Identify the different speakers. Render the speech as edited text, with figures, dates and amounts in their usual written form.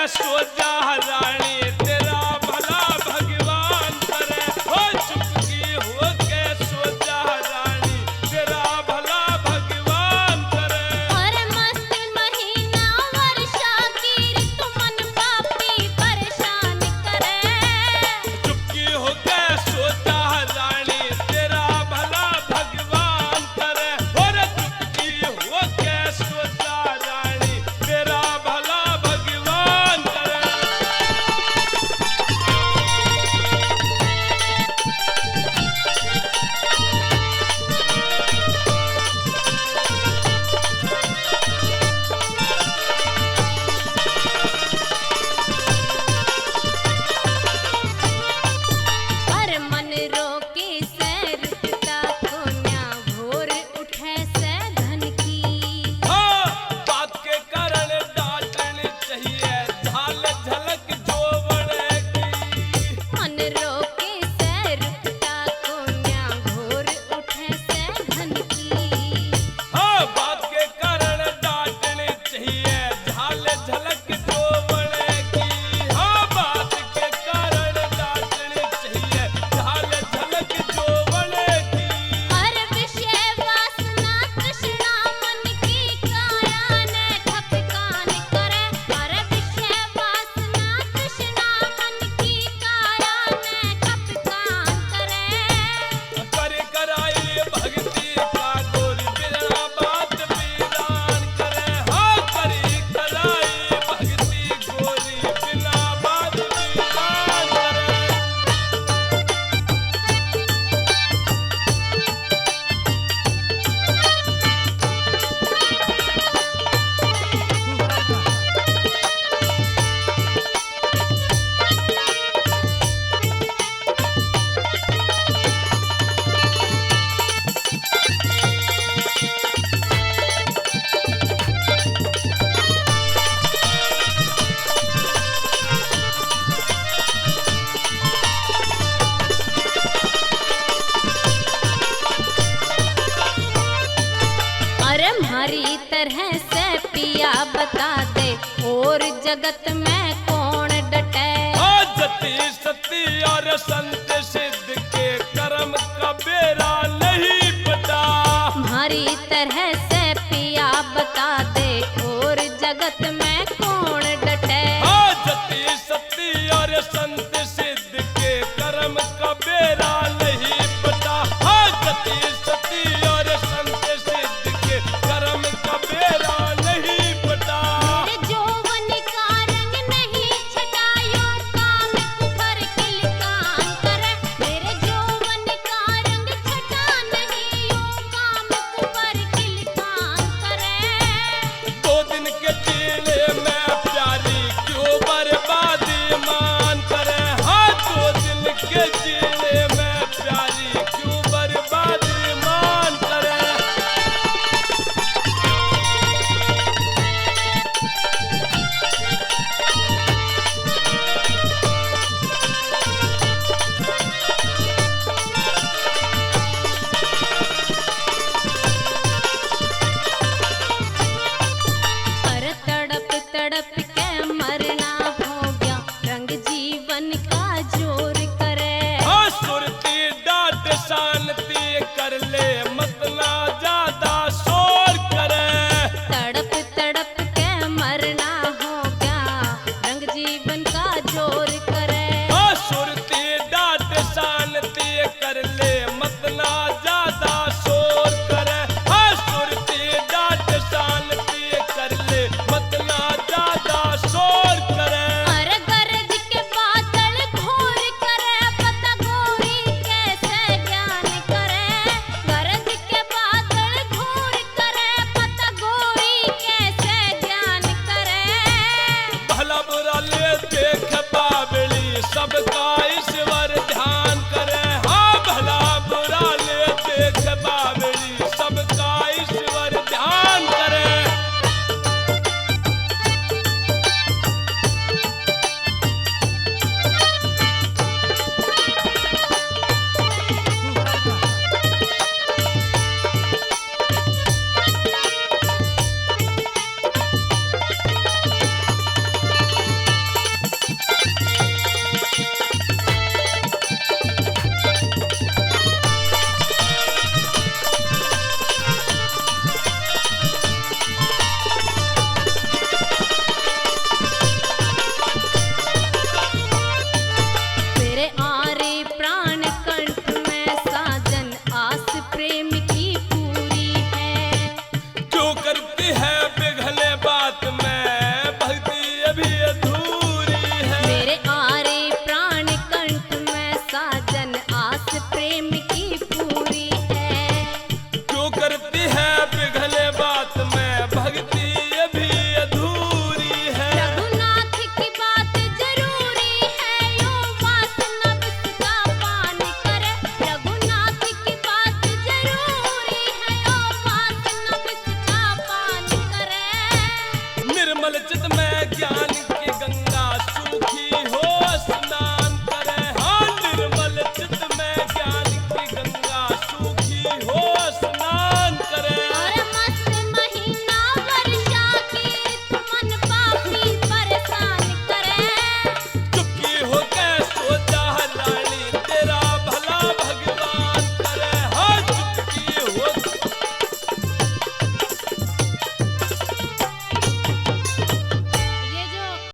Speaker 1: सो जा रानी तेरा भला भगवान करे। हो चुपकी हो के सो जा रानी तेरा भला भगवान करे।
Speaker 2: और मस्त महीना वर्षा की ऋतु मन पापी परेशान करे।
Speaker 1: चुपकी हो के सो जा रानी तेरा भला भगवान करे। और चुपकी हो के सो जा रानी तेरा भला भगवान करे।
Speaker 2: हर मन रोके से रुकता कोन्या भोर उठे से धन की।
Speaker 1: हाँ, बात के कारण डांटनी चाहिए झाल झलक जोवन की।
Speaker 2: मन रोके से रुकता कोन्या भोर उठे से धन की।
Speaker 1: हाँ, बात के कारण डांटनी चाहिए झाल झलक जोवन की। हाँ, बात के कारण डांटनी चाहिए झाल झलक जोवन की।
Speaker 2: हर विषय वासना तृष्णा मन की काया ने खपकान करे। हर विषय वासना तृष्णा मन की काया ने खपकान करे।
Speaker 1: कर कराई भक्ति का गोरी बिना बात वीरान करे। हाँ, करी कराई भक्ति गोरी बिना बात वीरान करे।
Speaker 2: अरे हमारी तरह से पिया बता दे और जगत में कौन डटे।
Speaker 1: हाँ, जति सती और संत सिद्ध के कर्म का बेरा नहीं पता।
Speaker 2: हमारी तरह से पिया बता दे और जगत में कौन डटे।
Speaker 1: हाँ, जति सती और संत सिद्ध के कर्म का बेरा नहीं पता। हाँ, जति सती और संत सिद्ध के कर्म का बेरा नहीं पता।
Speaker 2: मेरे जौवन का रंग नहीं छटायो काम ऊपर किलकान करे। मेरे जौवन का रंग छटा नहीं यो काम ऊपर किलकान करे।
Speaker 1: 2 दिन के चीले में प्यारी क्यों बर्बादी मान करे। हाँ, 2 दिन के चीले में प्यारी क्यों बर्बादी मान करे।
Speaker 2: पर तड़प तड़प के मरना हो गया रंग जीवन का जोर करे।
Speaker 1: हाँ, सुरती डांट शांति कर ले